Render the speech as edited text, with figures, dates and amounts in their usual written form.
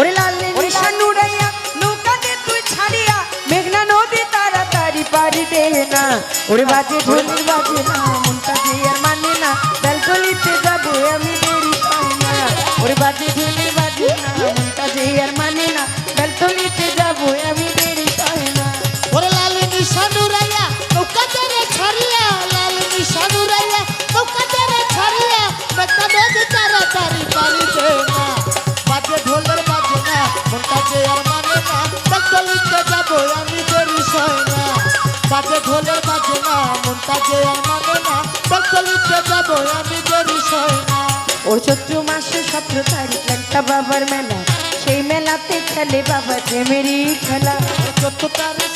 ওরে লালে নিশান উড়াইয়া নৌকাতে তুই ছাড়িয়া মেঘনা নদী তাড়াতাড়ি পারি দে না ওরে বাজে ঢোলের বাজে না মনটা যে আর মানে না বেলতলিতে যাবো আমি দেরি পাই না ওরে বাজে ঢোলের বাজে না মনটা যে আর মানে না বেলতলিতে যাবো আমি দেরি পাই না ওরে লালে নিশান উড়াইয়া নৌকাতে ছাড়িয়া লালে নিশান উড়াইয়া নৌকাতে ছাড়িয়া মেঘনা নদী তাড়াতাড়ি পারি দে না বাজে ঢোলের বাজে না মনটা যে আর মানে না বেলতলিতে যাবো আমি দেরি সয় না বাজে ঢোলের বাজে না মনটা যে আর মানে না বেলতলিতে যাবো আমি দেরি সয় না ওর চৈত্র মাসে 17 তারিখ ল্যাংটা বাবার মেলা সেই মেলাতে খেলে বাবা প্রেমেরই খেলা 14 তারিখ